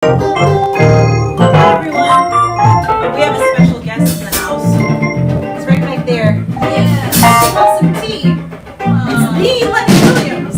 Hi everyone. We have a special guest in the house. He's right back there. Yeah, she wants some tea. It's me, Lenny Williams.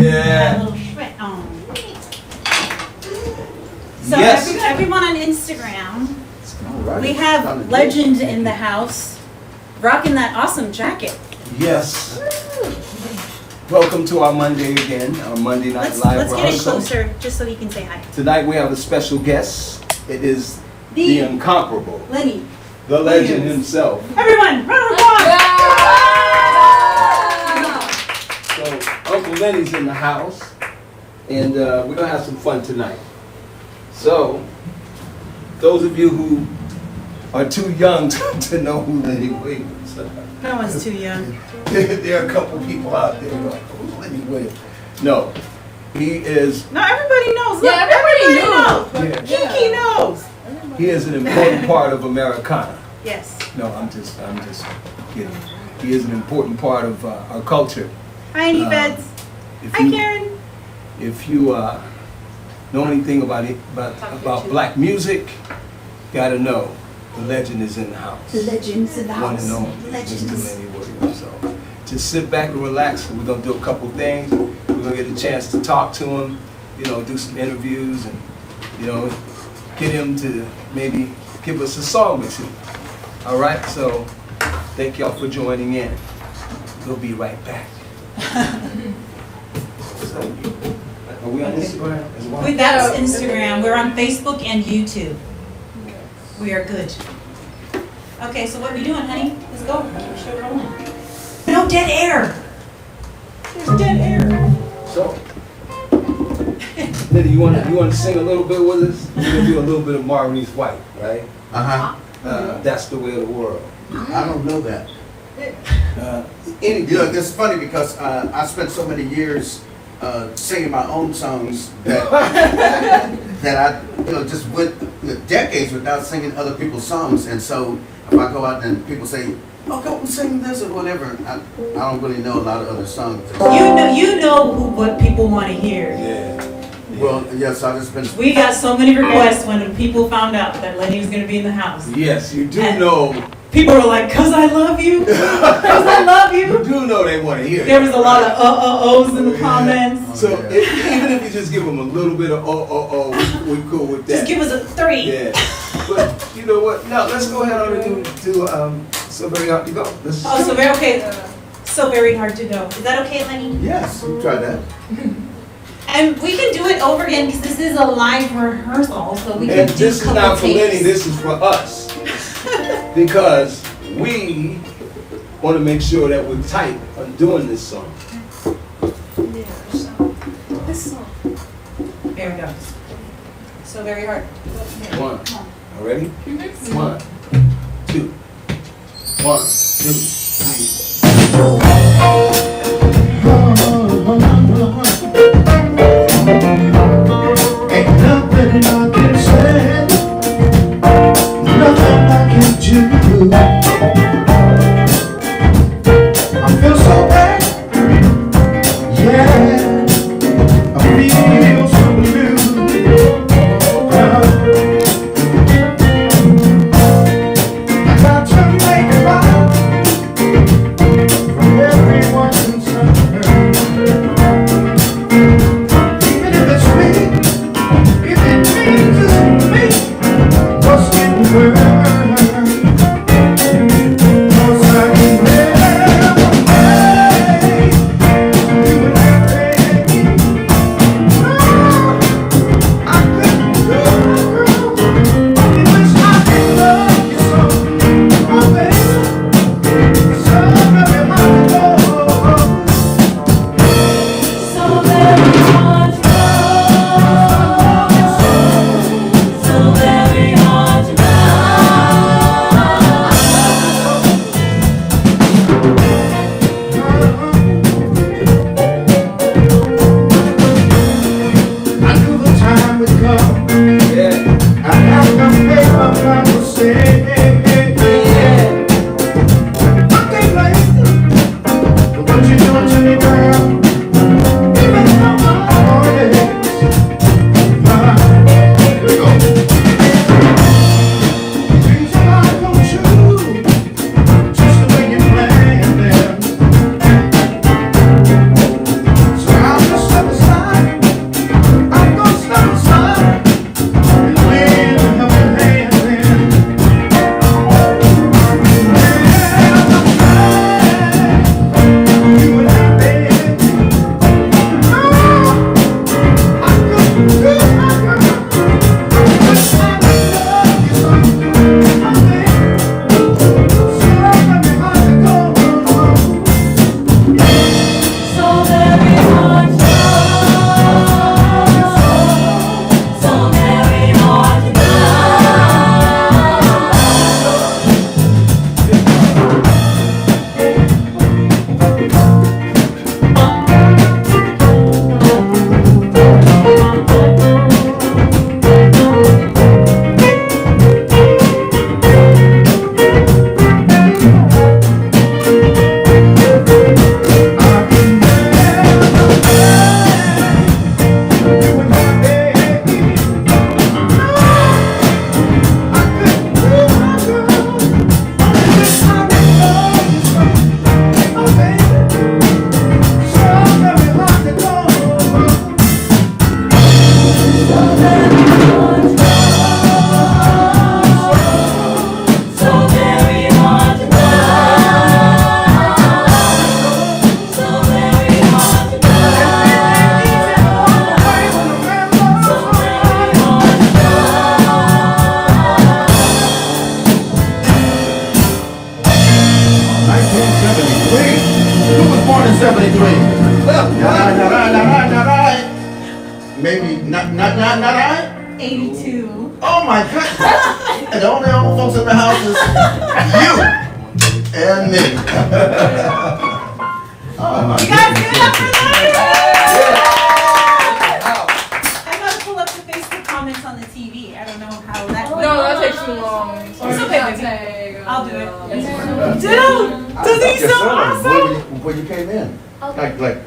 A little shred. Oh. So Yes. everyone on Instagram, All right. we have Legend in the house, rocking that awesome jacket. Yes. Welcome to our Monday again, our Monday night live Let's get it rehearsal. closer, just so he can say hi. Tonight we have a special guest. It is the incomparable, Lenny. the legend Williams. himself. Everyone, round of applause. So Uncle Lenny's in the house, and we're gonna have some fun tonight. So, those of you who are too young to know who Lenny Williams is, No one's too young. there are a couple people out there who are like, who's Lenny Williams? No, he is. No, everybody knows. Look, Yeah, everybody knows. knows. Kiki knows. He is an important part of Americana. Yes. No, I'm just kidding. He is an important part of our culture. Hi, Andy Beds. If Hi, you- Karen. If you know anything about black music, gotta know the legend is in the house. The legends in the One house. and only, Legends. Mr. Lenny Williams. So just sit back and relax. We're gonna do a couple things. We're gonna get a chance to talk to him, do some interviews, and get him to maybe give us a song or two. All right. So thank y'all for joining in. We'll be right back. Are we on Instagram as well? That's Instagram. We're on Facebook and YouTube. We are good. Okay, so what are we doing, honey? Let's go. Keep the show rolling. No dead air. There's dead air. So, Lenny, you want to sing a little bit with us? We're gonna do a little bit of Maurice White, right? That's the way of the world. I don't know that. Anything. It's funny because I spent so many years singing my own songs that I just went decades without singing other people's songs. And so if I go out and people say, "Oh, go and sing this" or whatever, I don't really know a lot of other songs. You know what people want to hear. Yeah. Well, yes, I've just been. We got so many requests when people found out that Lenny was going to be in the house. Yes, you do And- know. People were like, "Cause I love you, cause I love You you." do know they want to hear. There was a lot of ohs in the comments. So Yeah. even if you just give them a little bit of we cool with that. Just give us a 3. Yeah. But you know what? Now let's go ahead on and do So Very Hard to Go. Let's Oh, so very okay. So very hard to go. Is that okay, Lenny? Yes, you try that. And we can do it over again because this is a live rehearsal, so we can And do this is couple not for Lenny, takes. this is for us. Because we want to make sure that we're tight on doing this song. There we go. So very hard. One. All ready? 1, 2. 1, 2, 3. Ain't nothing I can say, nothing I can do. I feel so bad, yeah, I feel so blue. I got to make it right. maybe not I. 82. Oh my God! And the only old folks in the house is you and me. Oh my You guys goodness. give it up for Lenny! I gotta pull up the Facebook comments on the TV. I don't know how that went. No, that takes too long. It's okay, baby. I'll do it. It's Dude, doesn't he sound awesome? When you came in, like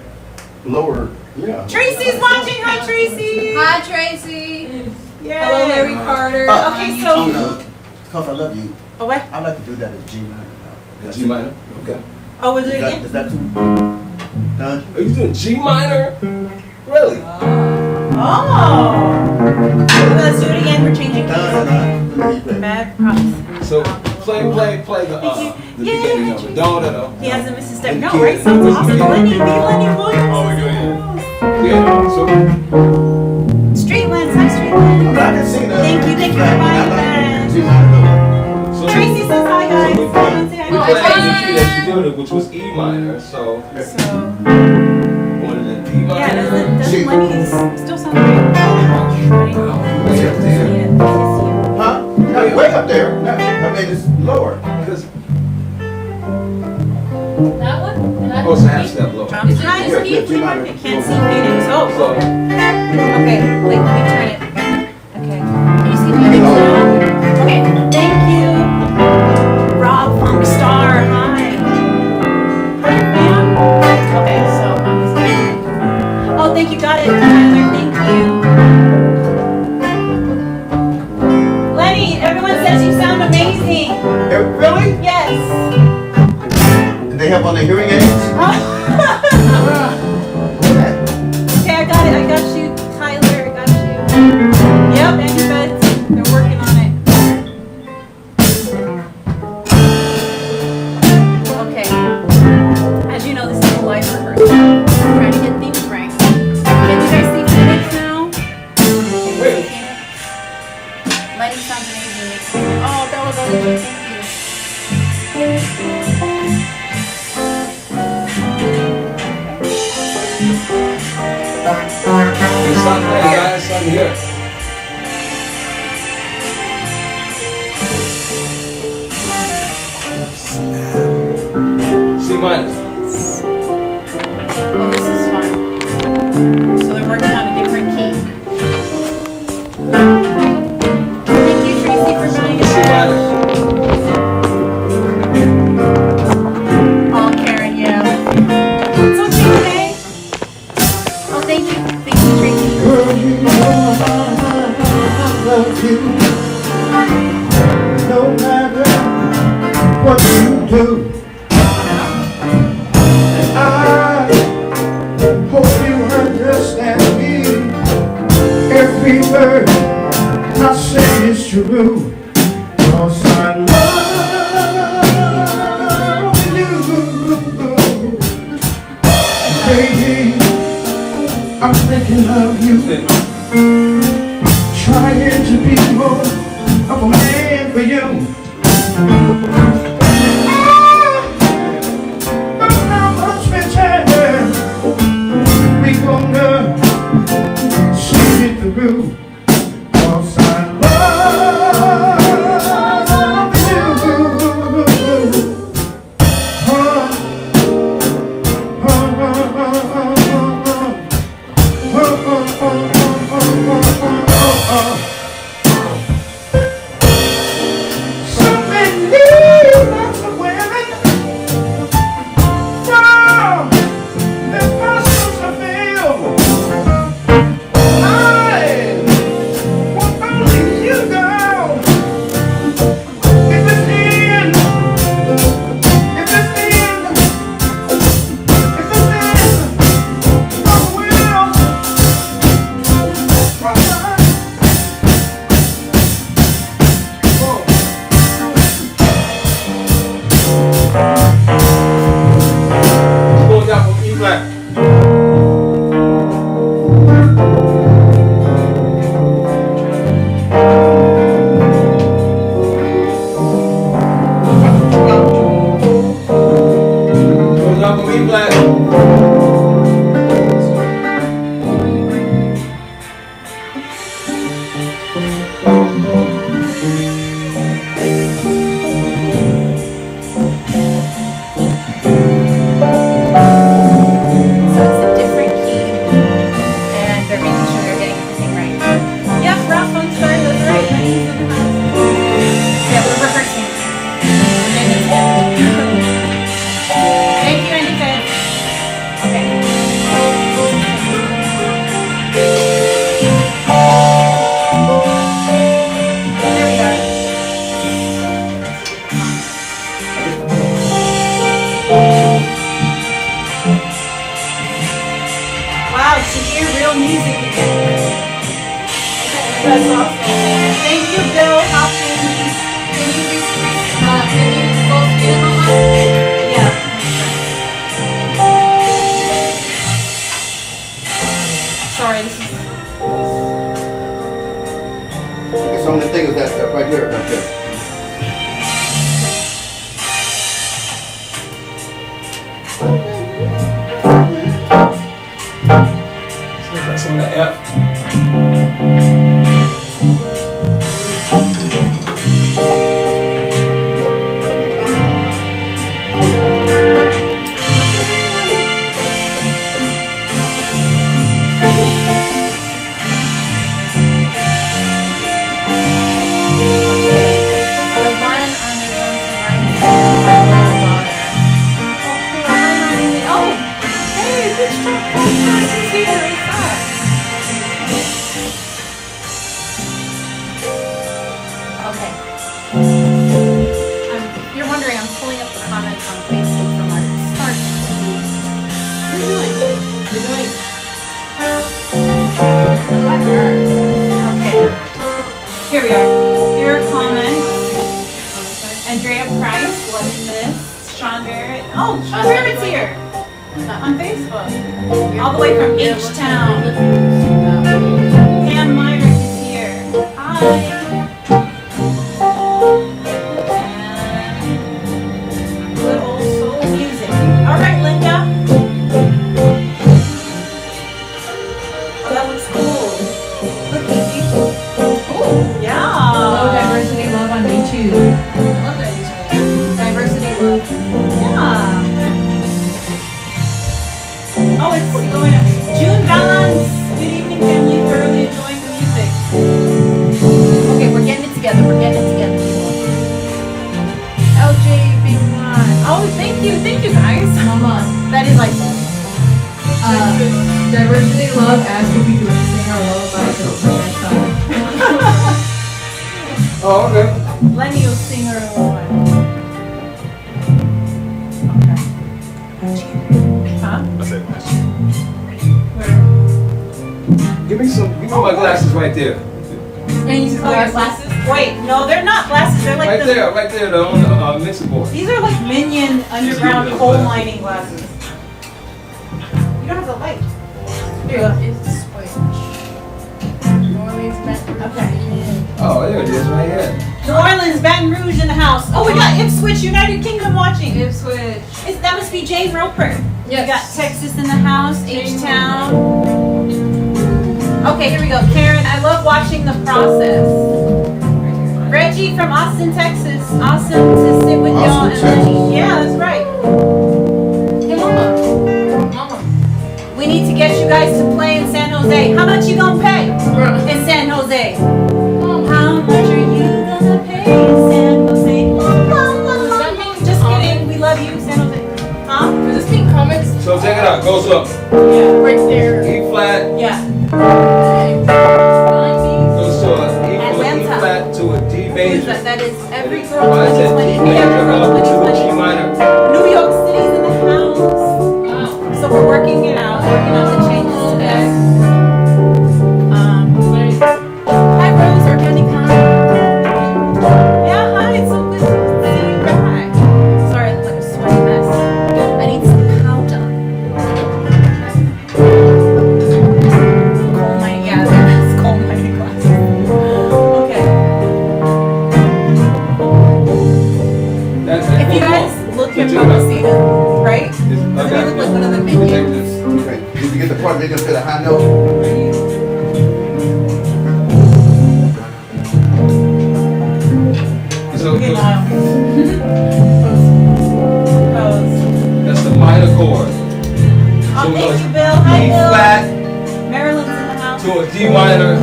lower, yeah. Tracy's watching. Hi, Tracy. Hi, Tracy. Yay. Hello, Larry Carter. Okay, so. Oh no, because I love you. Oh, what? I'd like to do that at G minor. G minor? Okay. Oh, was it Is again? that too? Done? Are you doing G minor? Really? Oh. Let's do it again. We're changing keys. Done. Bad props. So play the beginning of it. No. He hasn't missed a step. No, right? Sounds awesome. Lenny, be Lenny Williams. Oh, we're doing it. Yeah. So Streetlands. Hi, Streetlands. I can sing that. Thank you for buying that. G minor. Tracy says hi, guys. So we Everyone say hi. played the key that you did, which was E minor. So So, wanted a D minor. yeah, doesn't She- Lenny still sound great? Way up there. Yeah, Huh? No, way up there. No, I mean it's lower. Because That one? That oh, it's a half step lower. Drums Is it nice. this key? Yeah, G minor. I can't see Phoenix. Oh, So okay. Wait, let me turn it. Okay. Can you see Phoenix now? Okay. Thank you. Rob Funkstar. Hi. Are you a fan? Okay, so I'm just kidding. Oh, thank you. Got it, Tyler. Thank you. Lenny, everyone says you sound amazing. Really? Yes. They have on the hearing aids? Okay, I got it. I got you, Tyler. I got you. Yep, and your beds. They're working on it. Okay. As you know, this is a live rehearsal. Trying to get things right. Can you guys see Phoenix now? wait. Lenny sounds amazing. Oh, that was all. Thank you. Stop playing, guys. Something here. C minor. Oh, this is fun. So they're working on a different key. Thank you, Tracy, for buying C it. minor. Oh, Karen, yeah. It's okay, okay? Oh, thank you. Thank you, Tracy. Girl, you know I love you. No matter what you do. And I hope you understand me. Every word I say is true. 'Cause I love you. Baby, I'm thinking of you. Trying to be more of a man for you. But how much better we gonna see it through? 'Cause I love you. So many lots of women from their pastors to feel. I want only you, girl. If it's in, if it's in, if it's in, I will. Going down from E flat. Going down from E flat. So that's on the F. The one on the Oh, hey, which podcast is here? What's that? Okay. If you're wondering, I'm pulling up the comments on Facebook from our start. What are you doing? You're doing. Okay. Here we are. Here are comments. Andrea Price, what's this? Sean Barrett. Oh, Sean Barrett's here. On Facebook. All the way from H-Town. Pam Myrick is here. Hi. And good old soul music. All right, Linda. Oh, that looks cool. Look, Evie. Oh, yeah. Hello, Diversity Love on YouTube. I love that YouTube. Diversity Love. Yeah. Oh, it's going up. June Valance. Good evening, family. Thoroughly enjoying the music. Okay, we're getting it together. We're getting it together. LJ Big One. Oh, thank you guys. Mama. That is like, Diversity Love asked if we could sing our lullaby to the next time. Oh, okay. Lenny will sing her a lullaby. Okay. Huh? I said, Where? give me my glasses right there. And you Oh, your glasses? Wait, no, they're not glasses. They're like Right the. there, they're on the mixing board. These are like Minion underground coal mining glasses. You don't have the light. Here, it's the switch. New Orleans Met. Okay. Oh, there it is, right here. New Orleans, Baton Rouge in the house. Oh, we got Ipswich, United Kingdom watching. Ipswich. That must be Jane Roper. Yes. We got Texas in the house, Jane H-Town. Okay, here we go. Karen, I love watching the process. Reggie from Austin, Texas. Awesome to sit with y'all and Austin, Lenny. Yeah, that's right. Hey, Mama. Mama. We need to get you guys to play in San Jose. How much you gonna pay in San Jose? How much are you gonna pay in San Jose? Just kidding. We love you, San Jose. Huh? Does this mean comics? So check it out, goes up. Yeah. Right there. E flat, Yeah. goes to a E Atlanta. flat to a D major. That is every girl Well, I said D 2020. major Every girl up to a G 2020. minor. New York City's in the house. Wow. So we're working it out, working on the changes to that. Hi Rose, organic hi. Yeah, hi, it's so good to see you. Hi. Sorry, I look like a sweaty mess. I need some powder. Coal mining, yeah, there's coal mining glasses. Okay. That's If you guys look at Check it out. Mamacita, right? It's- Doesn't he look like one of the minions? Okay. Did you get the part making us hit a high note? So Okay, Lyle. Rose. that's the minor chord. Oh, So it thank goes you, Bill. Hi, E Bill. flat Maryland's in the house. to a D minor,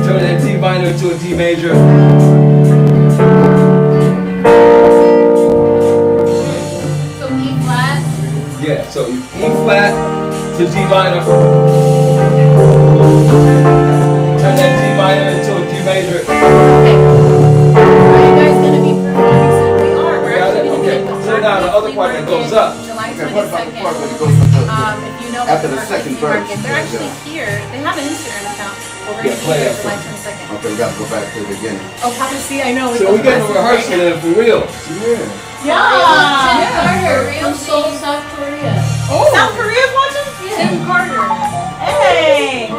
turn that D minor to a D major. So E flat. Yeah, so E flat to D minor. Turn that D minor into a D major. Okay. Are you guys gonna be performing soon? We are. We're Got actually it? gonna Okay. be at the So now the other part that goes up. July Okay, what about the part 22nd. when it goes from the, If you know After about the second Market, verse, they're yeah, actually here. They have an Instagram account. We're Yeah, gonna be play here that July for 22nd. okay, we gotta go back to the beginning. Oh, Papa, see, I know. So we get a rehearsal in for real. Yeah. Yeah. Tim Carter, real Seoul, South Korea. South Korea's watching? Tim Carter. Hey.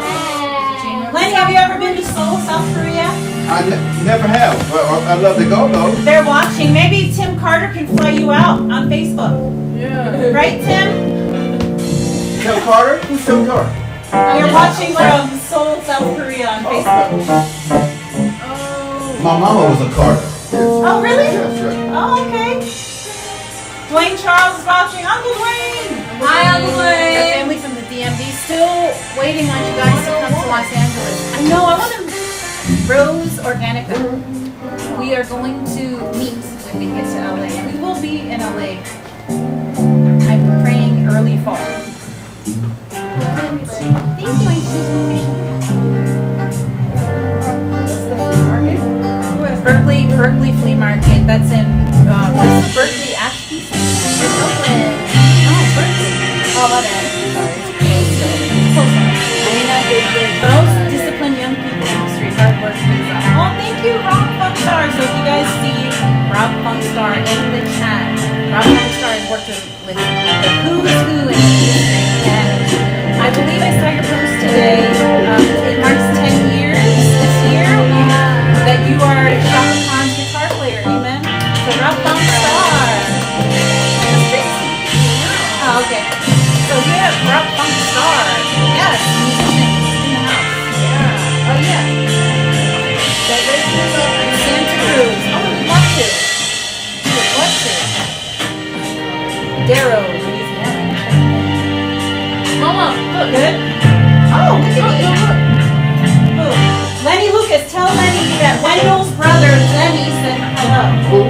Lenny, have you ever been to Seoul, South Korea? I never have. Well, I'd love to go though. They're watching. Maybe Tim Carter can fly you out on Facebook. Yeah. Right, Tim? Tim Carter? Who's Tim Carter? You're watching from Seoul, South Korea on Facebook. My mama was a Carter. Oh, really? Yes, right. Oh, okay. Dwayne Charles is watching. Uncle Dwayne! Hi, Uncle Wayne. The family from the DMV still waiting on you guys to come to Los Angeles. I know, I want to... Rose Organica. We are going to meet when we get to LA. We will be in LA. I'm praying early fall. Thank you, my Berkeley Flea Market. That's in Berkeley Ashby. Oakland. Oh, Berkeley. Oh, my bad. Sorry. Those disciplined young people in the street, hard work. Oh, thank you, Rob Funkstar. So if you guys see Rob Funkstar in the chat, Rob Funkstar has worked with the who's who in the industry, and I believe I saw your post today. It marks 10 years this year that you are Shaka Khan's guitar player. Amen. So Rob Funkstar. Oh, okay. So yeah, Rob Funkstar. Yes, musician in the house. Yeah. Oh yeah. Santa Cruz. Oh, we'd love to. We would love to. Darrow, Louisiana. Mama, look. Good? Oh, look at me. Look. Lenny Lucas, tell Lenny that Wendell's brother, Lenny, said hello.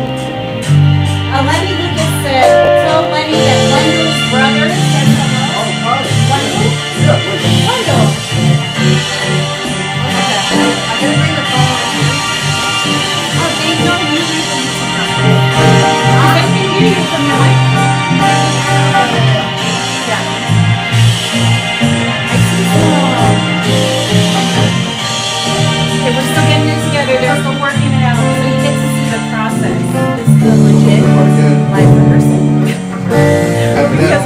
Lenny Lucas said, tell Lenny that Wendell's brother said hello. Oh, hi. Wendell? Yeah, wait. Wendell. I'm gonna bring the phone. Oh, they don't usually from I can hear you from your mic. Yeah. I see okay, we're still getting it together. They're still working it out. So you get to see the process. This is the legit live rehearsal. Because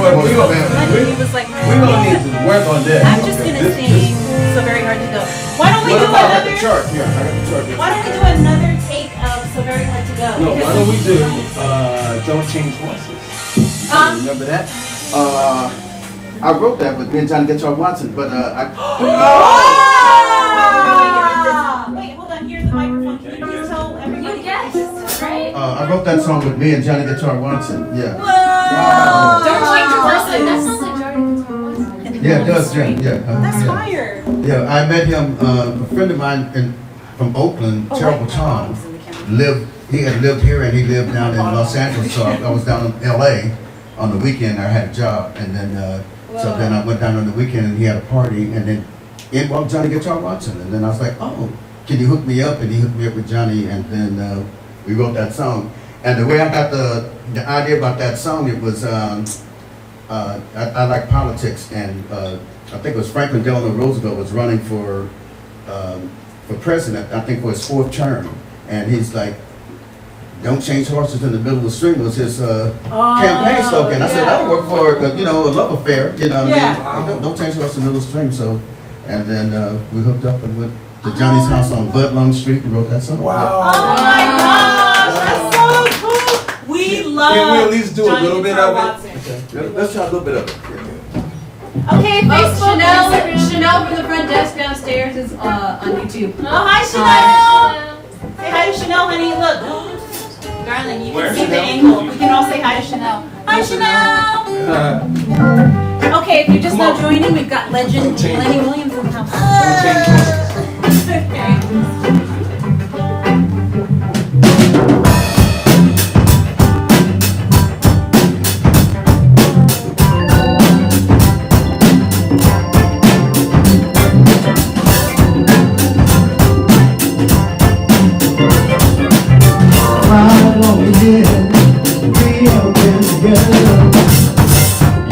Lenny was like, We're gonna need to work on that. I'm just gonna sing So Very Hard to Go. Why don't we What do about I got the another? chart? Yeah, I got the chart. Why don't we do another take of So Very Hard to Go? No, why Because- don't we do, Don't Change Horses? Remember that? I wrote that with me and Johnny Guitar Watson, but Wait, hold on. Here's the microphone. Can you please tell everybody? You guessed, right? I wrote that song with me and Johnny Guitar Watson. Yeah. Whoa! Don't change your verses. That sounds like Jordan Guitar Watson. Yeah, it does, Jim. Yeah. That's yeah. fire. Yeah, I met him. A friend of mine from Oakland, Terrible Tom, He had lived here and he lived down in Los Angeles. So I was down in L.A. on the weekend. I had a job, and then so then I went down on the weekend and he had a party, and then in walked Johnny Guitar Watson, and then I was like, oh, can you hook me up? And he hooked me up with Johnny, and then we wrote that song. And the way I got the idea about that song, it was I like politics, and I think it was Franklin Delano Roosevelt was running for president, I think for his 4th term, and he's like, "Don't change horses in the middle of the stream" was his campaign slogan. I said that'll work for a love affair, you know what I mean? Don't change horses in the middle of the stream. So, and then we hooked up and went to Johnny's house on Budlong Street and wrote that song. Wow. Oh my gosh, that's so cool. We love Can we at least do a Johnny little bit Guitar of it? Watson. Okay. Let's try a little bit of it. Okay, Facebook. Chanel from the front desk downstairs is on YouTube. Oh, hi, Chanel. Say hi to Chanel, honey. Look. Darling, you can see the angle. We can all say hi to Chanel. Hi, Chanel. Okay, if you're just now joining, we've got legend Lenny Williams in the house. Okay.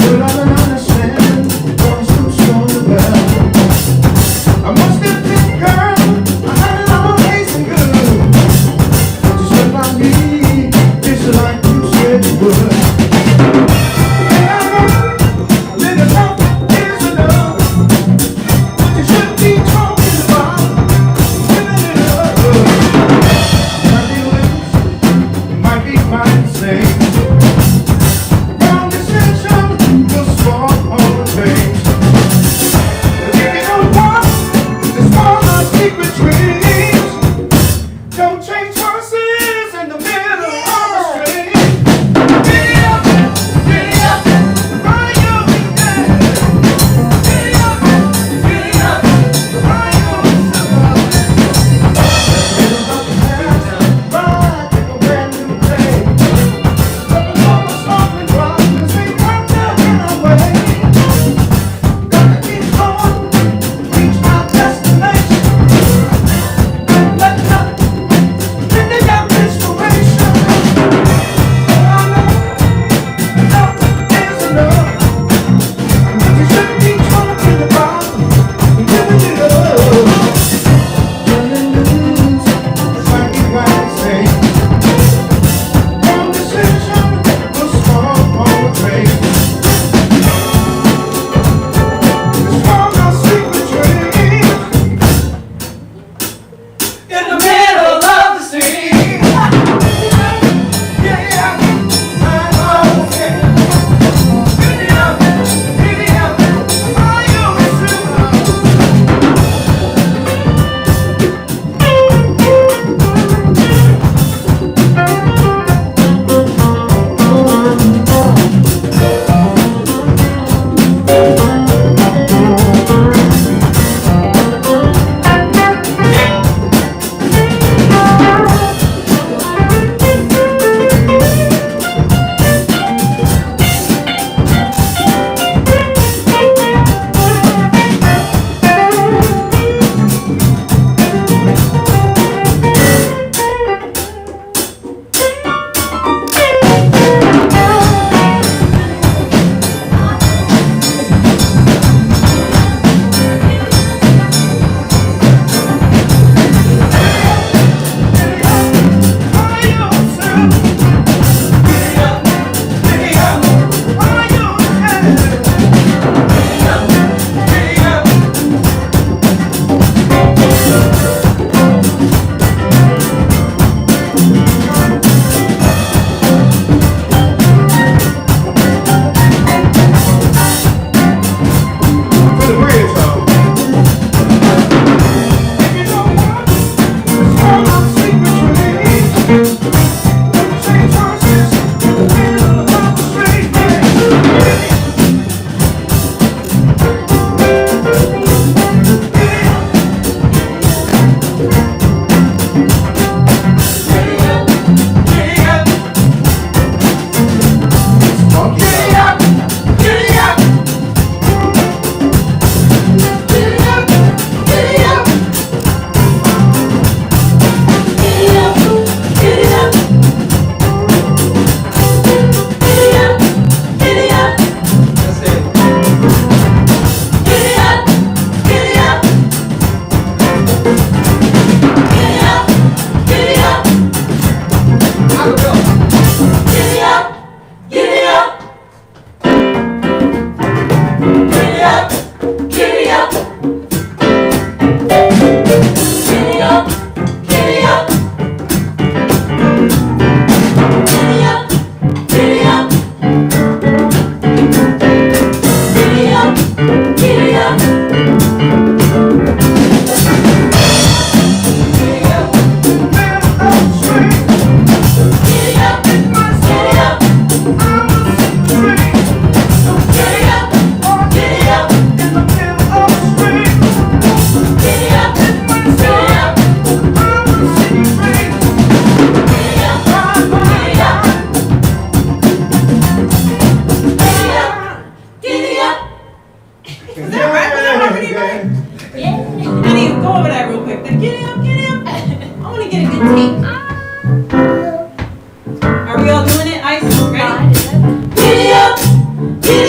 You don't understand, don't so strong, well. I must have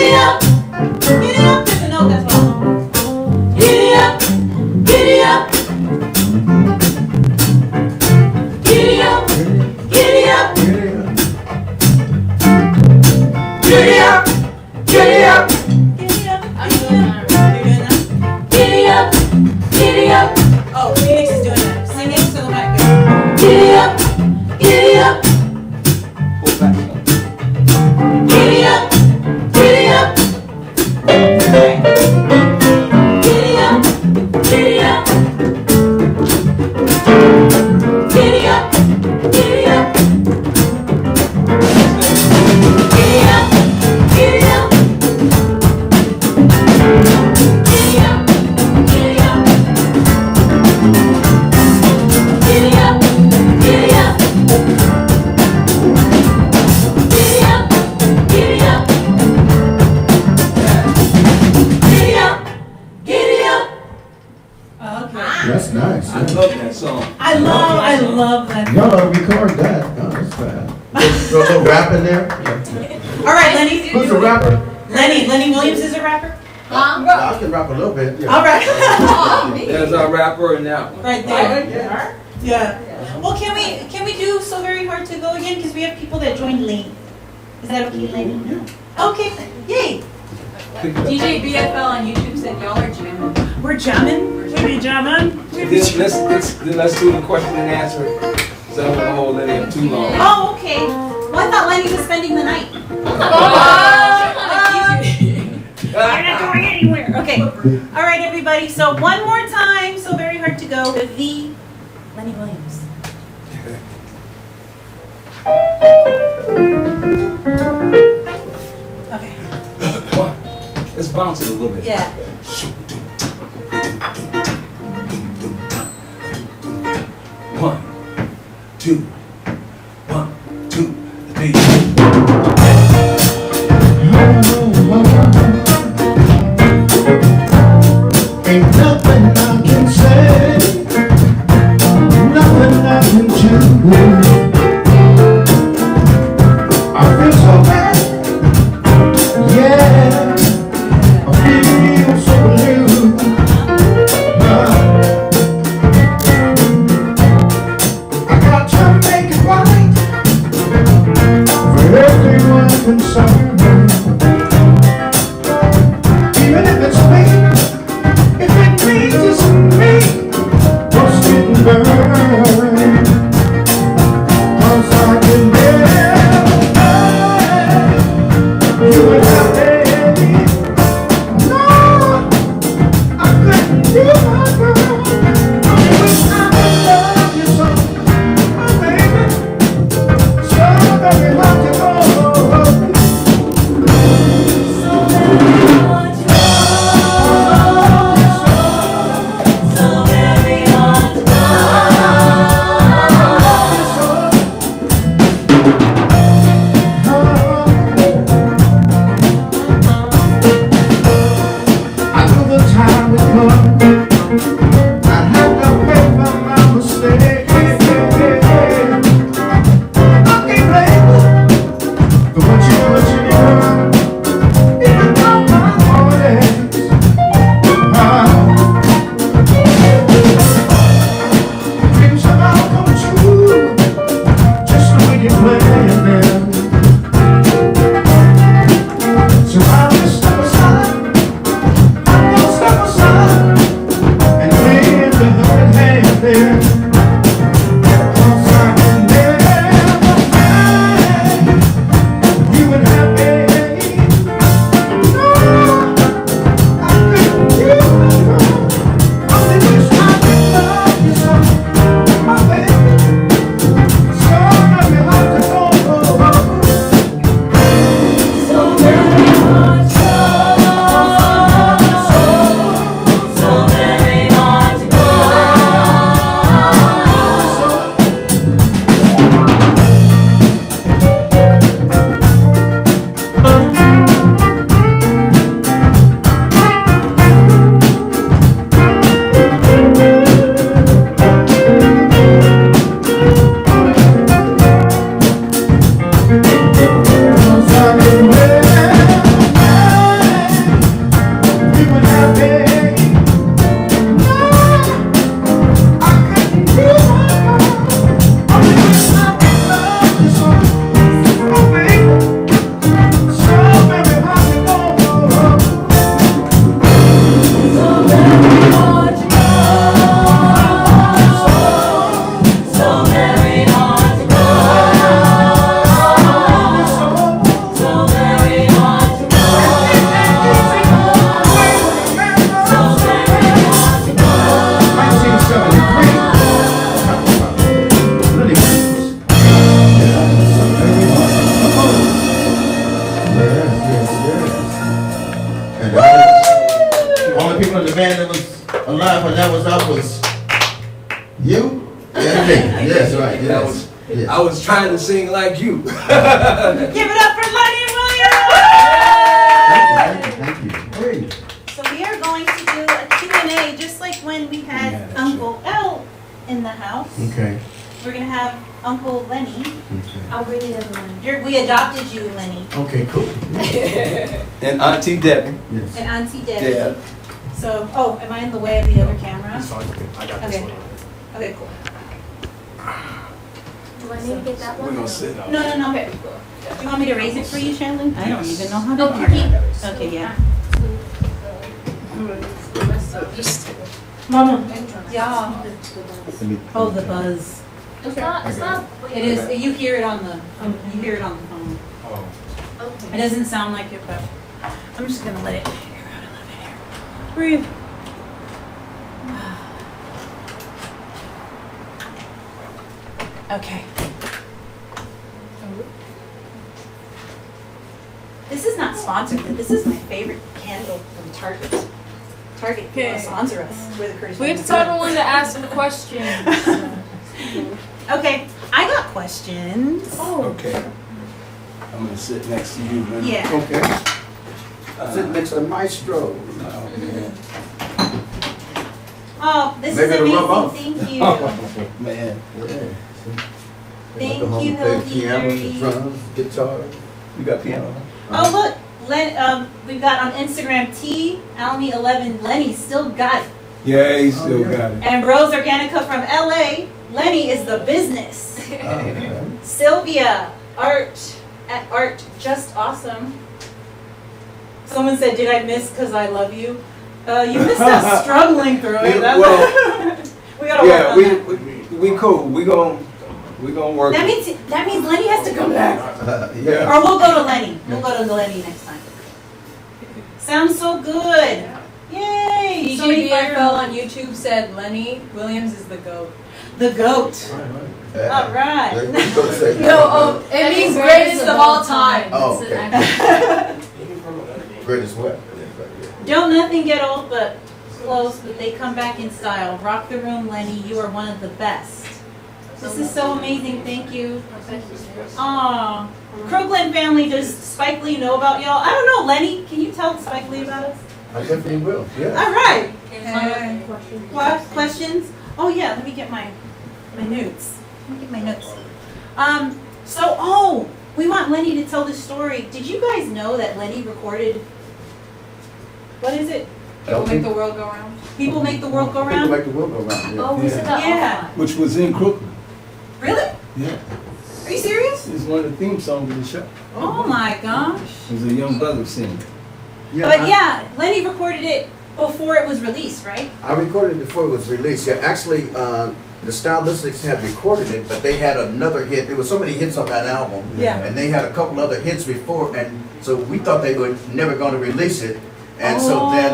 Giddy up. Giddy up. There's a note, that's all. Giddy up. Giddy up. Giddy up. Giddy up. Giddy up. Giddy up. Giddy up. You're doing that? Giddy up. Giddy up. Oh, Phoenix is doing that. Sing it so the mic goes. Giddy up. Giddy up. Pull back. Giddy up. Giddy up. Alright. Giddy up. Giddy up. Giddy up. Giddy up. Giddy up. Giddy up. Giddy up. Giddy up. Giddy up. Giddy up. Giddy up. Giddy up. Giddy up. Giddy up. Okay. That's nice. I love that song. I love that. Y'all ought to record that. Oh, that's bad. Throw a little rap in there. All right, Lenny. Who's the rapper? Lenny Williams is a rapper. I can rap a little bit. Yeah. All right. There's our rapper and that one. Right there. Yeah. Well, can we do So Very Hard to Go again? Because we have people that joined late. Is that okay, Lenny? Yeah. Okay. Yay. DJ BFL on YouTube said y'all are jamming. We're jamming. We be jamming. Let's do the question and answer. So I don't want to hold Lenny up too long. Oh, okay. Well, I thought Lenny was spending the night. We're not going anywhere. Okay. All right, everybody. So one more time. So Very Hard to Go with the Lenny Williams. Okay. Let's bounce it a little bit. Yeah. One, two, 1, 2, 3. Ain't nothing I can say, nothing I can do. I feel so bad, yeah. I feel so blue. I got to make The only people in the band that was alive when that was up was you and me. Yes, right. Yes. Yes. I was trying to sing like you. Give it up for Lenny Thank you. Great. So we are going to do a Q&A just like when we had Yeah, Uncle L in the house. Okay. We're going to have Uncle Lenny. I'll bring it everyone. We adopted you, Lenny. Okay, cool. And Auntie Debbie. Yes. And Auntie Debbie. Yeah. So, oh, am I in the way of the other camera? It's fine, I got this Okay. one. Okay, cool. Do I need to get that We're one? gonna sit up. No. Okay. Do you want me to raise it for you, Shanley? I don't even know how to Oh, do you that. keep. Okay, yeah. Just Mama. Yeah. Oh, the buzz. It's not, It is, you hear it on the phone. oh. It Okay. doesn't sound like it, but I'm just gonna let it air out a little bit here. Breathe. Okay. This is not sponsored, but this is my favorite candle from Target. Target, if you want to sponsor us. We're the Curtis. We have to tell everyone to ask questions. Okay, I got questions. Okay. I'm gonna sit next to you, man. Yeah. Okay. Sit next to the maestro. Oh, man. Oh, this Maybe is it'll rub amazing. off. Thank you. Man, Yeah. Thank Go home you, and play Hildy piano, Mary. drums, guitar. you got piano? Oh look, we've got on Instagram T Almy 11. Lenny still got it. Yeah, he still got it. And Rose Organica from LA. Lenny is the business. Okay. Sylvia Art at Art Just Awesome. Someone said, "Did I miss because I love you?" You missed us struggling through it. Well, we gotta work yeah, on that. we cool. We gonna work. That means Lenny has to come back. Yeah. Or we'll go to Lenny. We'll go to Lenny next time. Sounds so good. Yay! Somebody DJ BFL on YouTube said Lenny Williams is the GOAT. The goat. All right. No, it means greatest of all time. Oh, It's an okay. acronym. Great as well. Don't nothing get old but close, but they come back in style. Rock the room, Lenny. You are one of the best. This is so amazing. Thank you. Aw. Crooklyn family, does Spike Lee know about y'all? I don't know, Lenny. Can you tell Spike Lee about us? I definitely will, yeah. All right. Hey. What questions? Oh yeah, let me get my notes. Let me get my notes. We want Lenny to tell the story. Did you guys know that Lenny recorded? What is it? People make the world go round. People make the world go People round. make the world go round, yeah. Oh, we said that Yeah. all Which was in Crooklyn. Really? Yeah. Are you serious? It's one of the theme songs of the show. Oh my gosh. It was a young brother singing. But yeah, Lenny recorded it before it was released, right? I recorded it before it was released. Yeah, actually, the Stylistics had recorded it, but they had another hit. There were so many hits on that album. Yeah. And they had a couple other hits before, and so we thought they were never going to release it. And so then,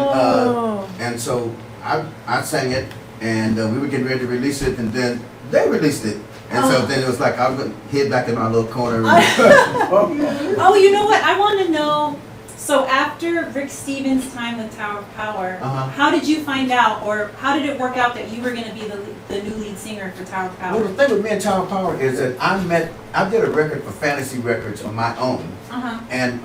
I sang it, and we were getting ready to release it, and then they released it. And so then it was like I would hid back in my little corner. Oh, you know what? I want to know. So after Rick Stevens' time with Tower of Power, how did you find out, or how did it work out that you were going to be the new lead singer for Tower of Power? Well, the thing with me and Tower Power is that I did a record for Fantasy Records on my own. And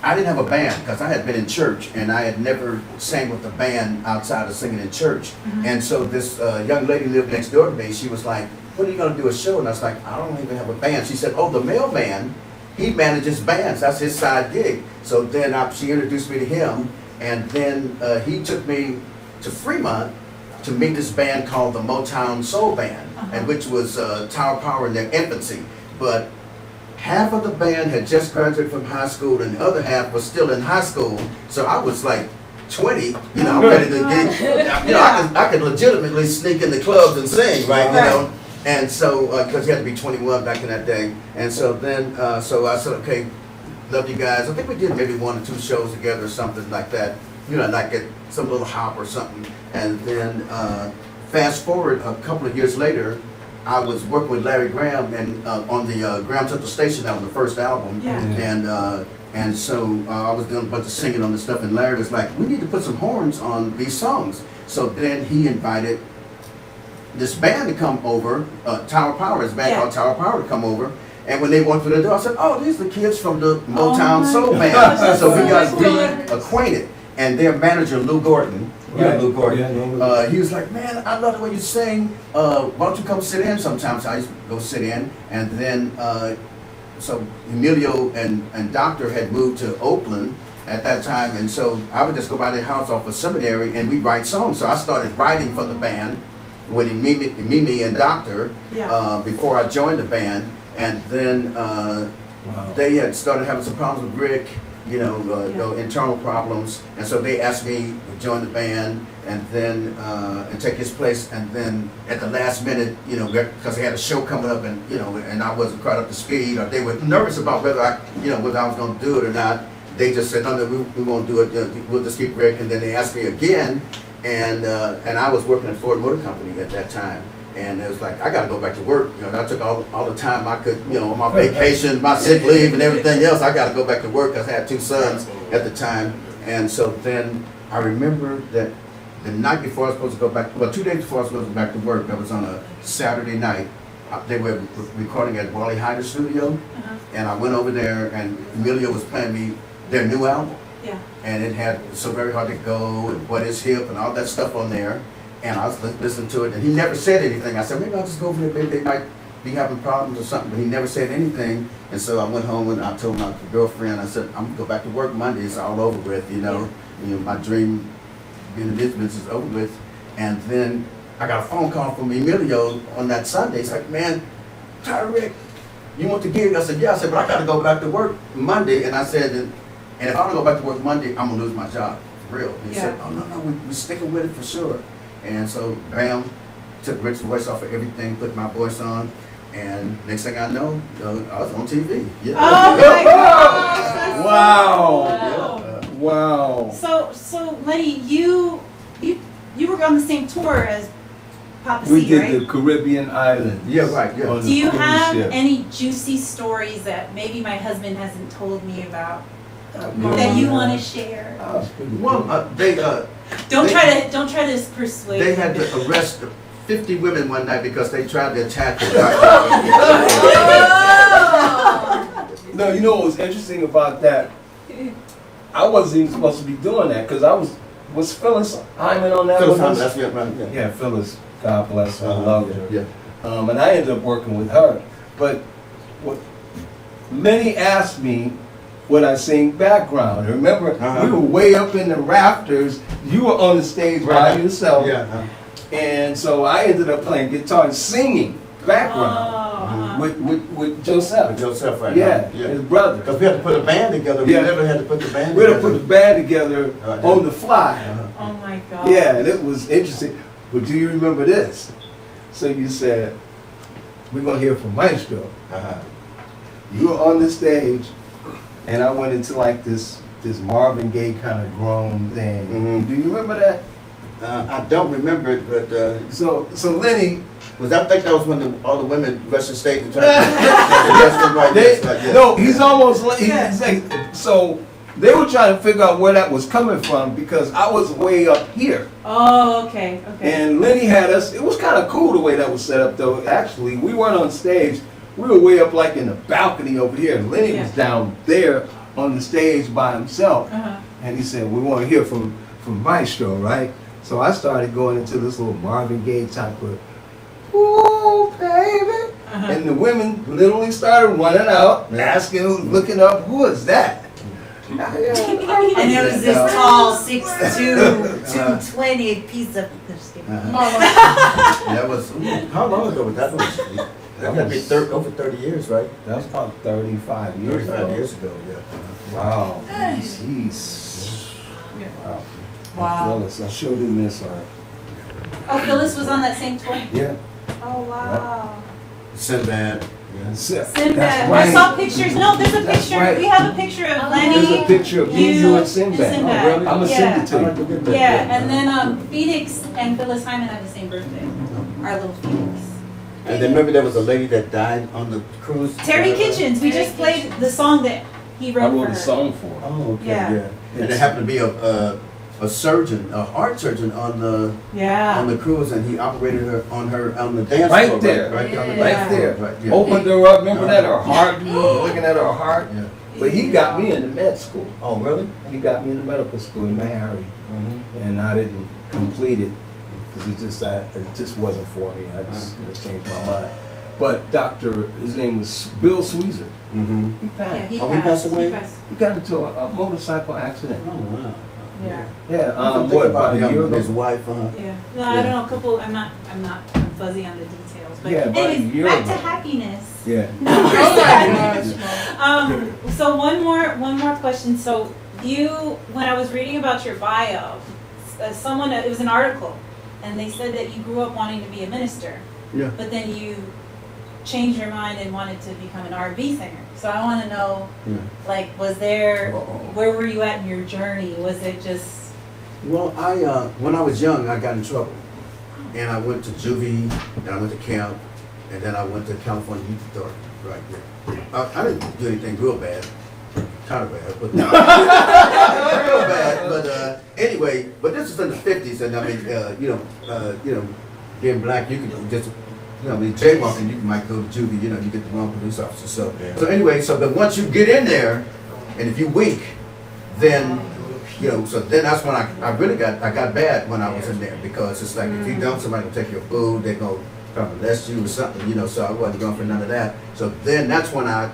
I didn't have a band because I had been in church and I had never sang with a band outside of singing in church. And so this young lady lived next door to me. She was like, "When are you going to do a show?" And I was like, "I don't even have a band." She said, "Oh, the mailman, he manages bands. That's his side gig." So then she introduced me to him, and then he took me to Fremont to meet this band called the Motown Soul Band, and which was Tower Power in their infancy. But half of the band had just graduated from high school, and the other half was still in high school. So I was like 20, you know, I'm ready to get, you know, I could legitimately sneak in the clubs and sing, right, you know. And so, because you had to be 21 back in that day. And so then, so I said, okay, love you guys. I think we did maybe 1 or 2 shows together or something like that. You know, like at some little hop or something. And then, fast forward a couple of years later, I was working with Larry Graham and on the Graham Central Station. That was the first album. Yeah. And so I was doing a bunch of singing on this stuff, and Larry was like, we need to put some horns on these songs. So then he invited this band to come over, Tower Power, his band called Tower Power to come over. And when they walked through the door, I said, oh, these are the kids from the Motown Soul Band. So we got reacquainted. And their manager, Lou Gordon, Lou Gordon, he was like, man, I love the way you sing. Why don't you come sit in sometimes? So I used to go sit in. And then, so Emilio and Doctor had moved to Oakland at that time. And so I would just go by their house off of Seminary and we'd write songs. So I started writing for the band with Mimi and Doctor before I joined the band. And then they had started having some problems with Rick, internal problems, and so they asked me to join the band and then and take his place. And then at the last minute, because they had a show coming up, and and I wasn't quite up to speed, or they were nervous about whether whether I was going to do it or not. They just said, no, we won't do it. We'll just keep Rick. And then they asked me again, and I was working at Ford Motor Company at that time. And it was like, I got to go back to work. I took all the time I could, on my vacation, my sick leave and everything else. I got to go back to work because I had 2 sons at the time. And so then I remember that the night before I was supposed to go back, 2 days before I was supposed to go back to work, that was on a Saturday night. They were recording at Wally Heider's studio. And I went over there and Emilio was playing me their new album. Yeah. And it had So Very Hard to Go and What Is Hip and all that stuff on there. And I was listening to it, and he never said anything. I said, maybe I'll just go over there, maybe they might be having problems or something, but he never said anything. And so I went home and I told my girlfriend, I said, I'm gonna go back to work Monday, it's all over with, my dream being in this business is over with. And then I got a phone call from Emilio on that Sunday. He's like, man, Tyrick, you want the gig? I said, yeah. I said, but I gotta go back to work Monday. And I said, and if I don't go back to work Monday, I'm gonna lose my job, for real. And he said, oh, no, we're sticking with it for sure. And so, bam, took Rick's voice off of everything, put my voice on, and next thing I know, I was on TV. Yeah. Oh my gosh! Wow! Wow! So Lenny, you were on the same tour as Papa We C, did right? the Caribbean island. Yeah, right, yeah. Do you have any juicy stories that maybe my husband hasn't told me about that you want to share? Well, Don't try to persuade. They had to arrest 50 women one night because they tried to attack her. No, you know what was interesting about that? I wasn't even supposed to be doing that because I was Phyllis Hyman on that Phyllis one? Hyman, that's right. Yeah, Phyllis, God bless her, I loved her. Yeah. And I ended up working with her. But what many asked me would I sing background. Remember, we were way up in the rafters. You were on the stage by yourself. Yeah. And so I ended up playing guitar and singing background with Joseph. With Joseph, right? Yeah, Yeah. his brother. Because we had to put a band together. We Yeah. never had to put the band We had to together. put the band together on the fly. Oh my God. Yeah, and it was interesting. But do you remember this? So you said, we're going to hear from Maestro. You were on the stage, and I went into like this Marvin Gaye kind of groan thing. Do you remember that? I don't remember it, but So Lenny, I think that was when all the women rushed the stage and tried to arrest him right. no, he's almost like, so they were trying to figure out where that was coming from because I was way up here. Oh, okay. And Lenny had us, it was kind of cool the way that was set up though. Actually, we weren't on stage. We were way up like in the balcony over here. Lenny was down there on the stage by himself. And he said, we want to hear from Maestro, right? So I started going into this little Marvin Gaye type of, ooh, baby. And the women literally started running out and asking, looking up, who is that? And it was this tall, 6'2", 220 piece of That was, how long ago was that? That had to be over 30 years, right? That was about 35 years 35 ago. years ago, yeah. Wow. Jeez. Wow. Phyllis, I showed him this. Oh, Phyllis was on that same tour? Yeah. Oh, wow. Sinbad. Sinbad. That's I saw right. pictures. No, there's a That's picture. right. We have a picture of Lenny. There's a picture of you and Sinbad. Oh, really? I'm going to send it to you. Yeah, and then Phoenix and Phyllis Hyman have the same birthday. Our little Phoenix. And then remember there was a lady that died on the cruise? Terry Kitchens. We just played the song that He I wrote wrote for a her. song for her. Oh, okay, Yeah. yeah. And there happened to be a surgeon, a heart surgeon on Yeah. the cruise, and he operated her on the dance Right floor. there. Right there on the Yeah. dance Right floor. there. Right, yeah. Opened her up, remember that? Her heart, you were looking at her heart. Yeah. But he got me into med school. Oh, really? He got me into medical school in Miami, and I didn't complete it because it just wasn't for me. I just changed my mind. But his name was Bill Sweezer. Mm-hmm. He Yeah, passed. he Oh, he passed away? He passed. He got into a motorcycle accident. Oh, wow. Yeah. Yeah, I'm what, about a year him, his ago? wife, Yeah. No, I don't know. A couple. I'm fuzzy on the details. But Yeah, about a anyways, year back ago. to happiness. Yeah. Oh my gosh. So one more question. So when I was reading about your bio, it was an article, and they said that you grew up wanting to be a minister, Yeah. but then you changed your mind and wanted to become an R&B singer. So I want to know, Yeah. like, where were you at in your journey? Was it just? Well, when I was young, I got in trouble. And I went to juvie, and I went to camp, and then I went to California Youth Authority right there. I didn't do anything real bad, kind of bad, but real bad. But anyway, but this is in the 50s, and I mean, being black, you could just, jaywalking, you might go to juvie, you get the wrong police officer. So anyway, but once you get in there, and if you wink, then so then that's when I really got bad when I was in there, because it's like if you don't, somebody will take your food, they're going to molest you or something, so I wasn't going for none of that. So then that's when I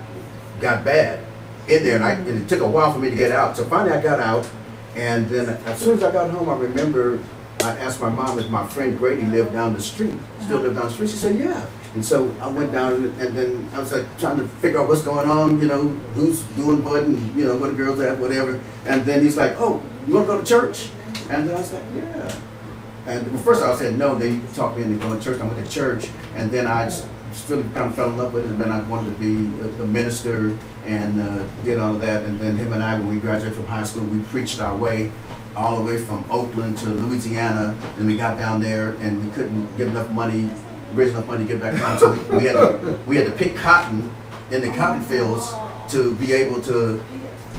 got bad in there, and it took a while for me to get out. So finally I got out, and then as soon as I got home, I remember I asked my mom if my friend Grady lived down the street, still lived down the street. She said, yeah. And so I went down, and then I was like trying to figure out what's going on, who's doing what, and where the girls at, whatever. And then he's like, oh, you want to go to church? And then I was like, yeah. And first I said no. Then he talked me into going to church. I went to church, and then I just really kind of fell in love with it. And then I wanted to be a minister, and did all of that. And then him and I, when we graduated from high school, we preached our way all the way from Oakland to Louisiana. And we got down there, and we couldn't get enough money, raise enough money to get back home. So we had to pick cotton in the cotton fields to be able to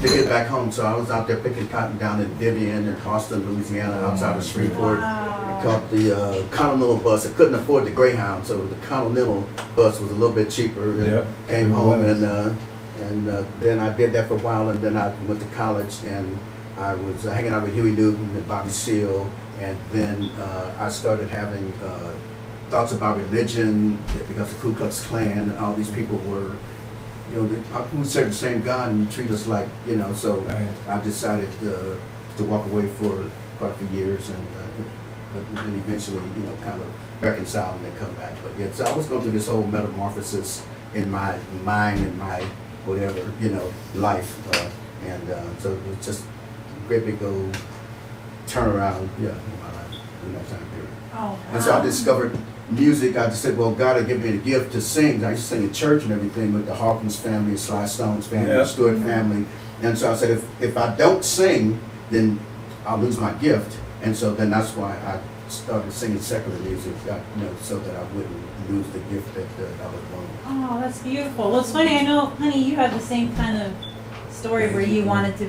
get back home. So I was out there picking cotton down in Vivian and Austin, Louisiana, outside of Shreveport. Caught the Continental bus. I couldn't afford the Greyhound, so the Continental bus was a little bit cheaper. And Yep. came home, and then I did that for a while, and then I went to college, and I was hanging out with Huey Newton and Bobby Seale, and then I started having thoughts about religion, because the Ku Klux Klan and all these people were, we serve the same God and treat us like, so Right. I decided to walk away for quite a few years, and then eventually, kind of reconcile and then come back. But yeah, so I was going through this whole metamorphosis in my mind and my whatever, life, and so it was just a great big old turnaround, in my life in that time period. Oh, And so I discovered music. I just said, well, God had given me the gift to sing. I used to sing in church and everything with the Hawkins family, Sly Stone's family, Yeah. the Stewart family. And so I said, if I don't sing, then I'll lose my gift. And so then that's why I started singing secular music, so that I wouldn't lose the gift that I was born with. Oh, that's beautiful. Well, it's funny. I know, honey, you have the same kind of story where you wanted to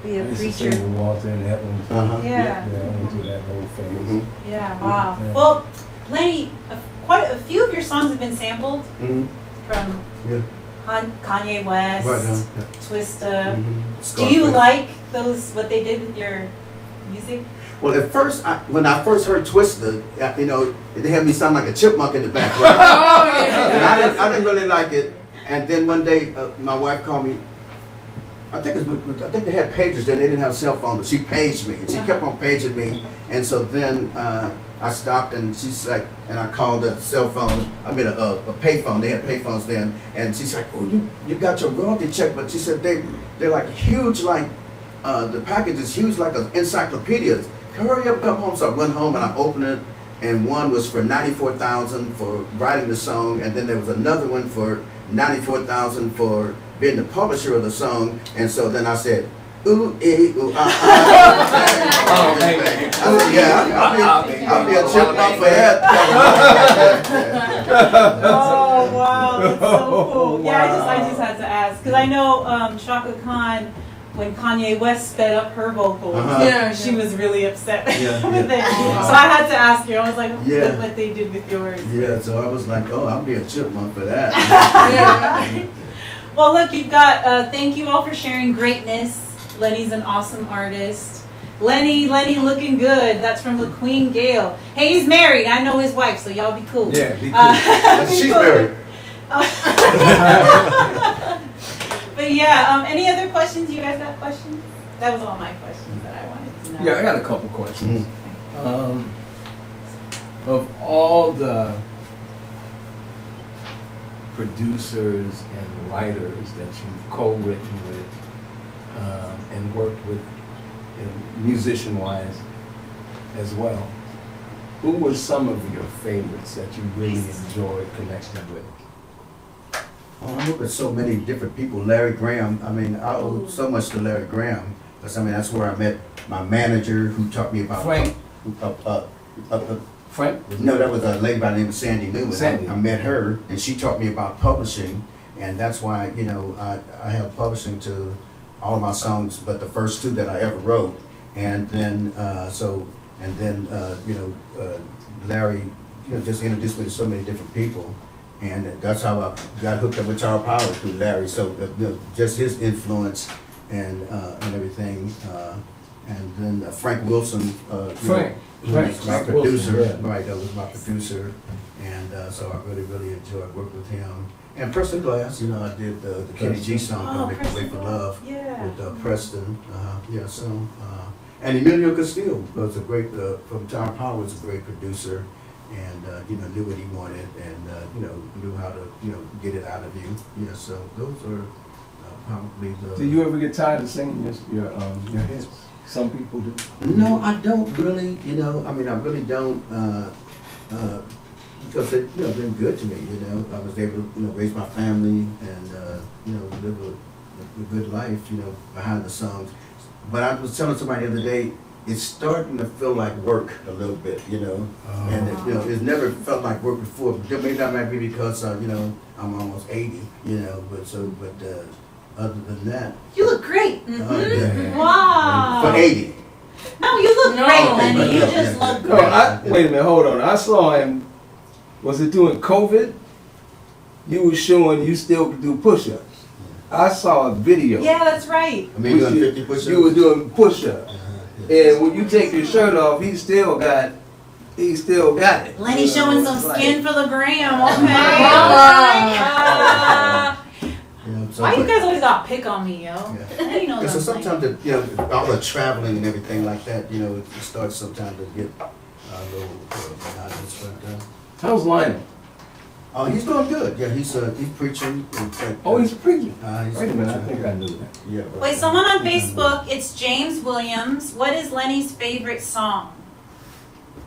be a I used to sing preacher. with Walter and Evan. Uh-huh. Yeah. Yeah, I went through that whole phase. Mhm. Yeah. Wow. Yeah. Well, Lenny, quite a few of your songs have been sampled Mhm. from Yeah. Kanye West, Right now. Twista. Mhm. Do you Scarface. like what they did with your music? Well, at first, when I first heard Twista, it had me sound like a chipmunk in the background. Oh yeah. And I didn't really like it. And then one day, my wife called me. I think they had pagers then. They didn't have cell phones, but she paged me, and she kept on paging me. And so then I stopped, and she's like, and I called a cell phone. I mean a payphone. They had payphones then, and she's like, "Oh, you got your royalty check?" But she said they're like huge, like the package is huge, like an encyclopedia. Hurry up, come home. So I went home and I opened it, and one was for $94,000 for writing the song, and then there was another one for $94,000 for being the publisher of the song. And so then I said, ooh, ooh, Oh, man. I said, yeah, I'll be a chipmunk for that. Oh wow, that's so cool. Yeah, I just had to ask because I know Shaka Khan, when Kanye West sped up her vocals, she was really upset with it. So I had to ask you. I was like, what they did with yours. Yeah, so I was like, oh, I'll be a chipmunk for that. Well, look, you've got. Thank you all for sharing greatness. Lenny's an awesome artist. Lenny looking good. That's from the Queen Gale. Hey, he's married. I know his wife, so y'all be cool. Yeah, be cool. She's married. But yeah, any other questions? You guys got questions? That was all my questions that I wanted to know. Yeah, I got a couple questions. Of all the producers and writers that you've co-written with and worked with, musician-wise as well, who were some of your favorites that you really enjoyed connecting with? Oh, I work with so many different people. Larry Graham, I mean, I owe so much to Larry Graham. Because, I mean, that's where I met my manager who taught me about... Frank? Frank? No, that was a lady by the name of Sandy Newman. Sandy. I met her, and she taught me about publishing. And that's why, you know, I have publishing to all of my songs, but the first two that I ever wrote. And then, Larry, you know, just introduced me to so many different people. And that's how I got hooked up with Tower Power through Larry. So just his influence and everything. And then Frank Wilson, Frank was my producer. Wilson, yeah. Right, that was my producer. And so I really enjoyed working with him. And Preston Glass, you know, I did the Kenny G song, Don't Make Me Wait for Love, with Preston. And Emilio Castillo was a great, from Tower Power, was a great producer. And knew what he wanted, and knew how to get it out of you. Yeah, so those are probably the. Do you ever get tired of singing your hits? Some people do. No, I don't really. I mean, I really don't, because they've been good to me. I was able to raise my family and live a good life. Behind the songs. But I was telling somebody the other day, it's starting to feel like work a little bit, and it's never felt like work before. But maybe that might be because I'm almost 80, but other than that, you look great. Yeah. Wow. For 80. No, you look great, Lenny. You just look great. Wait a minute, hold on. I saw him. Was it during COVID? You were showing you still could do push-ups. I saw a video. Yeah, that's right. I mean, doing 50 push-ups. You were doing push-ups. And when you take your shirt off, he still got it. Lenny showing some skin for the gram, Why you guys always got pick on me, yo? Lenny knows So I'm sometimes all the traveling and everything like that, it starts sometimes to get a little monotonous. How's Lionel? Oh, he's doing good. Yeah, he's preaching. Oh, he's preaching. He's Wait a minute, I preaching. think I knew that. Yeah. Right. Wait, someone on Facebook, it's James Williams. What is Lenny's favorite song?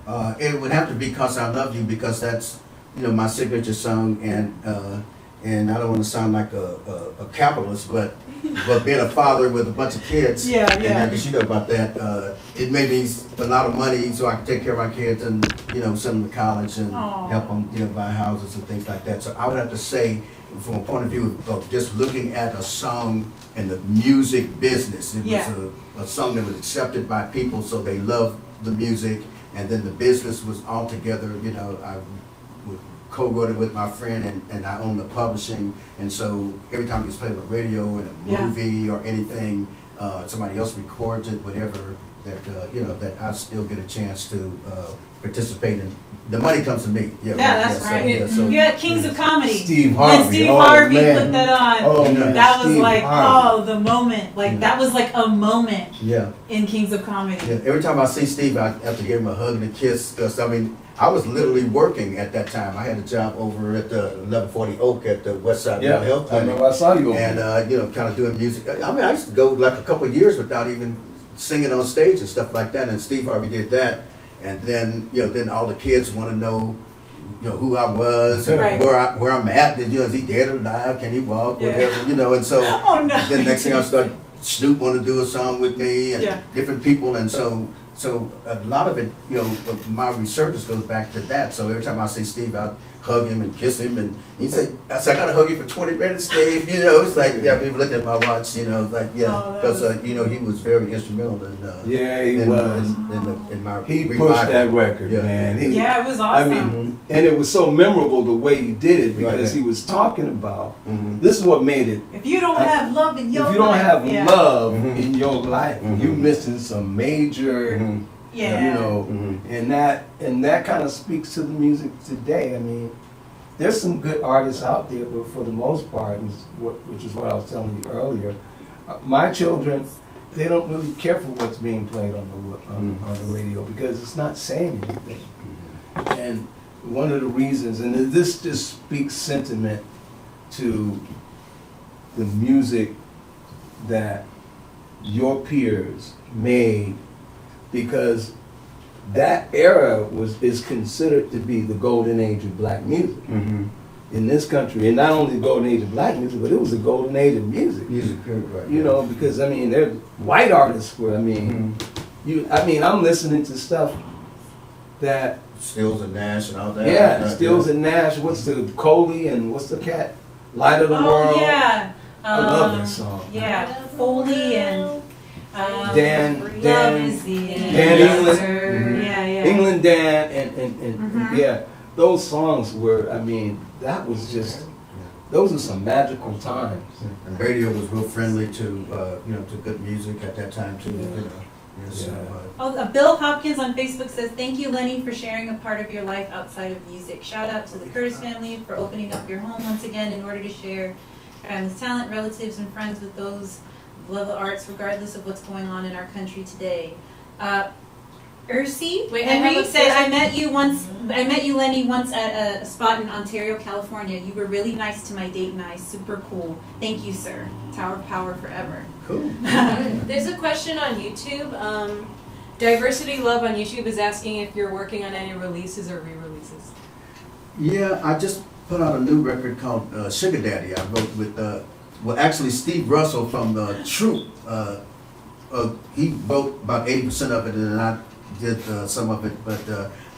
It would have to be "Cause I Love You" because that's my signature song, and I don't want to sound like a capitalist, but being a father with a bunch of kids, and because you know about that, it made me a lot of money so I could take care of my kids and send them to college and help them buy houses and things like that. So I would have to say, from a point of view of just looking at a song in the music business, it was a song that was accepted by people, so they loved the music, and then the business was all together. I co-wrote it with my friend, and I own the publishing, and so every time it's played on the radio in a movie or anything, somebody else records it, whatever, that I still get a chance to participate in. The money comes to me. That's right. So, you had Kings of Comedy. Steve Harvey. When Steve Harvey put that on, man. that was Steve like, Harvey. the moment. Like, that was like a moment Yeah. in Kings of Comedy. Yeah. Every time I see Steve, I have to give him a hug and a kiss, because, I was literally working at that time. I had a job over at the 1140 Oak at the West Side Mental Health I Clinic. remember I saw you over And, there. kind of doing music. I used to go like a couple of years without even singing on stage and stuff like that. And Steve Harvey did that. And then, then all the kids want to know, who I was, and Right. where I'm at. Is he dead or alive? Can he walk? Whatever, And so Oh, no. then next thing I started, Snoop wanted to do a song with me, and different people. And so so a lot of it, you know, my research goes back to that. So every time I see Steve, I hug him and kiss him, and he said, I said, I gotta hug you for 20 minutes, Steve. You know, it's like, yeah, people look at my watch, you know, like, yeah, because, you know, he was very instrumental in, Yeah, he was. in my He revival. pushed that record, Yeah. man. He, Yeah, it was I awesome. mean, and it was so memorable the way he did it because Right. he was talking about, Mhm. this is what made it. If you don't have love in If your you don't life, have yeah. love Mhm. in your life, Mhm. you missing some major, Mhm. Yeah. you know, Mhm. and that kind of speaks to the music today. I mean, there's some good artists out there, but for the most part, which is what I was telling you earlier, my children, they don't really care for what's being played on the radio because it's not saying anything. And one of the reasons, and this just speaks sentiment to the music that your peers made, because that era is considered to be the golden age of black music Mhm. in this country, and not only the golden age of black music, but it was the golden age of music. Music, right. You know, because I mean, they're white artists were. I mean, I'm listening to stuff that Stills and Nash and all that. Stills and Nash. What's the Coley and what's the cat? Light of the Oh, World. yeah. I love that song. Yeah, Foley and Dan Love is the Dan England. answer. Yeah, yeah. England Dan and Mhm. yeah, those songs were. I mean, that was just. Those are some magical times. And radio was real friendly to, you know, to good music at that time too, you know. Yeah, so, Bill Hopkins on Facebook says, thank you, Lenny, for sharing a part of your life outside of music. Shout out to the Curtis family for opening up your home once again in order to share family's talent, relatives, and friends with those who love the arts, regardless of what's going on in our country today. Ursi Wait, I Henry have a said, question. I met you, Lenny, once at a spot in Ontario, California. You were really nice to my date and I. Super cool. Thank you, sir. Tower of Power forever. cool. There's a question on YouTube. Diversity Love on YouTube is asking if you're working on any releases or re-releases. Yeah, I just put out a new record called Sugar Daddy. I wrote with, well, actually Steve Russell from the Troop. He wrote about 80% of it, and then I did some of it. But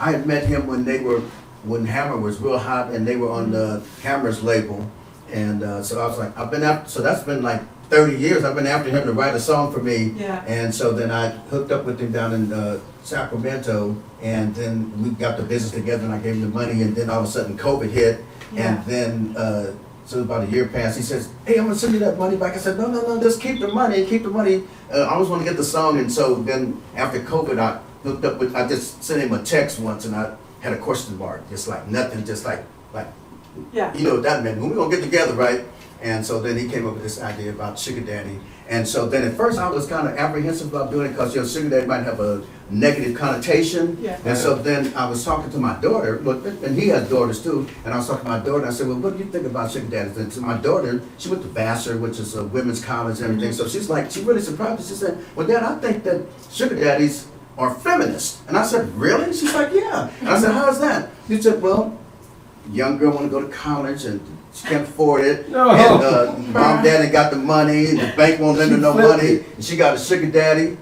I had met him when Hammer was real hot, and they were on the Hammer's label. And so I was like, so that's been like 30 years. I've been after him to write a song for me. Yeah. And so then I hooked up with him down in Sacramento, and then we got the business together, and I gave him the money, and then all of a sudden COVID hit, and then so about a year passed. He says, "Hey, I'm gonna send you that money back." I said, "No, just keep the money, keep the money." I always want to get the song, and so then after COVID, I hooked up with. I just sent him a text once, and I had a question mark, just like nothing, just like Yeah. you know what that meant. When we gonna get together, right? And so then he came up with this idea about Sugar Daddy. And so then at first I was kind of apprehensive about doing it because, you know, Sugar Daddy might have a negative connotation. Yeah. And so then I was talking to my daughter, and he has daughters too, and I was talking to my daughter, and I said, well, what do you think about Sugar Daddy? And to my daughter, she went to Vassar, which is a women's college and everything, so she's like, she really surprised me. She said, well, Dad, I think that Sugar Daddies are feminists. And I said, really? She's like, yeah. And I said, how's that? He said, well, young girl want to go to college and she can't afford it. No. And mom, daddy got the money. The bank won't lend her no money. And she got a sugar daddy.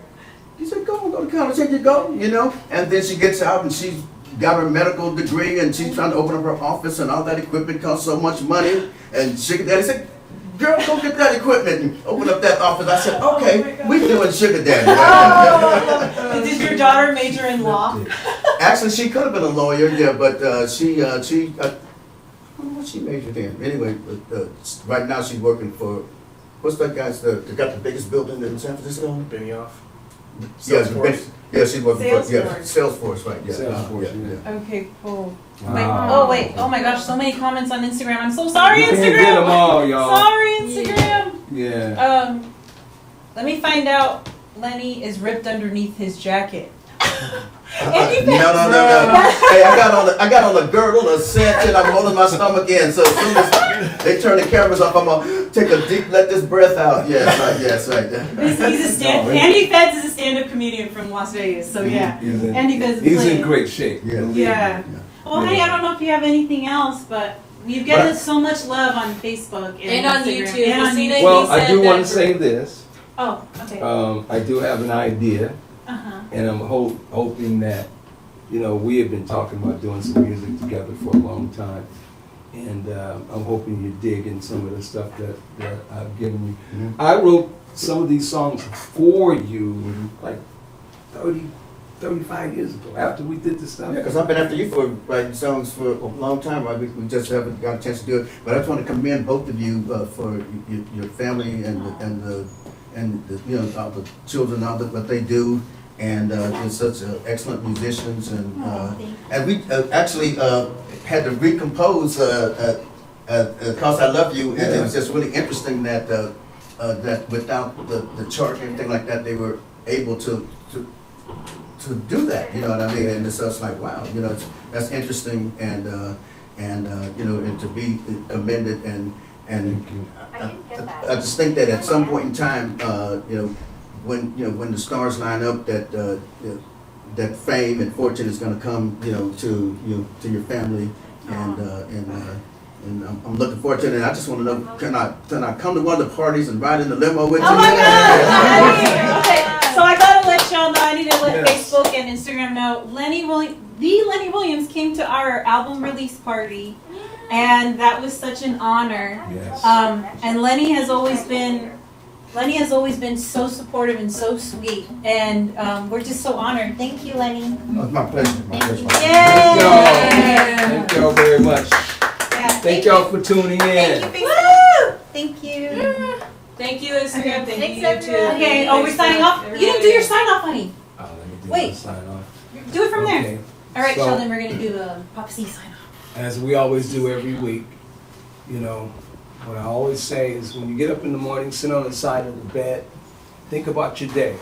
He said, go to college. Here you go, you know. And then she gets out and she's got her medical degree and she's trying to open up her office and all that equipment costs so much money. And sugar daddy said, girl, go get that equipment and open up that office. I said, okay, we doing sugar daddy. Right? Did your daughter major in law? Actually, she could have been a lawyer, yeah, but she I don't know what she majored in. Anyway, right now she's working for, what's that guy's, they got the biggest building in San Francisco? Benioff. Yeah, she's working for, Salesforce. Salesforce, right, yeah. Salesforce, yeah. Okay, cool. Wow. Wait, oh my gosh, so many comments on Instagram. I'm so sorry, You Instagram. can't get them all, y'all. Sorry, Instagram. Yeah. Let me find out. Lenny is ripped underneath his jacket. No. Hey, I got on a girdle, a cinch, and I'm holding my stomach in. So as soon as they turn the cameras off, I'm gonna take a deep, let this breath out. Yes, right. He's a Andy Feds is a stand-up comedian from Las Vegas, so yeah. Andy Feds is He's playing. in great shape. Yeah. Well, honey, I don't know if you have anything else, but you've given us so much love on Facebook And on Instagram. YouTube. And on Christina, YouTube. Well, He I said do want that to say this. Oh, okay. I do have an idea. Uh-huh. And I'm hoping that, you know, we have been talking about doing some music together for a long time. And I'm hoping you dig in some of the stuff that I've given you. I wrote some of these songs for you like 35 years ago, after we did this stuff. Yeah, because I've been after you for writing songs for a long time. Right? We just haven't got a chance to do it. But I just want to commend both of you for your family and the you know, all the children, all the, what they do, and you're such excellent musicians. And we actually had to recompose "Cause I Love You," and it was just really interesting that that without the chart and everything like that, they were able to do that. You know what I mean? And so it's like, wow, you know, that's interesting, and you know, and to be commended, and I just think that at some point in time, you know, when the stars line up, that that fame and fortune is going to come, you know, to your family, and I'm looking forward to it. And I just want to know, can I come to one of the parties and ride in the limo with you? Oh my God! Okay, so I gotta let y'all know. I need to let Facebook and Instagram know. Lenny Williams came to our album release party, and that was such an honor. Yes. And Lenny has always been so supportive and so sweet, and we're just so honored. Thank you, Lenny. Oh, it's my pleasure. My pleasure. Yay! Thank y'all very much. Yeah, Thank y'all for tuning in. Thank you, Facebook. Thank you. Thank you, Instagram. Thank Thanks, you, everyone. YouTube. Okay, oh, we're signing off. You didn't do your sign off, honey. Let me do Wait. the sign off. Do it from there. Okay. All right, So- Sheldon, we're gonna do a Pop C sign off. As we always do every week, you know, what I always say is when you get up in the morning, sit on the side of the bed, think about your day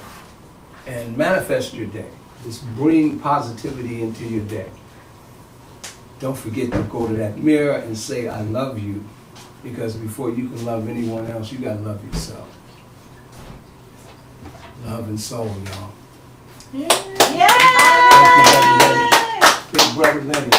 and manifest your day. Just bring positivity into your day. Don't forget to go to that mirror and say, I love you, because before you can love anyone else, you gotta love yourself. Love and soul, y'all. Yeah! Thank you, Lenny. Big brother Lenny.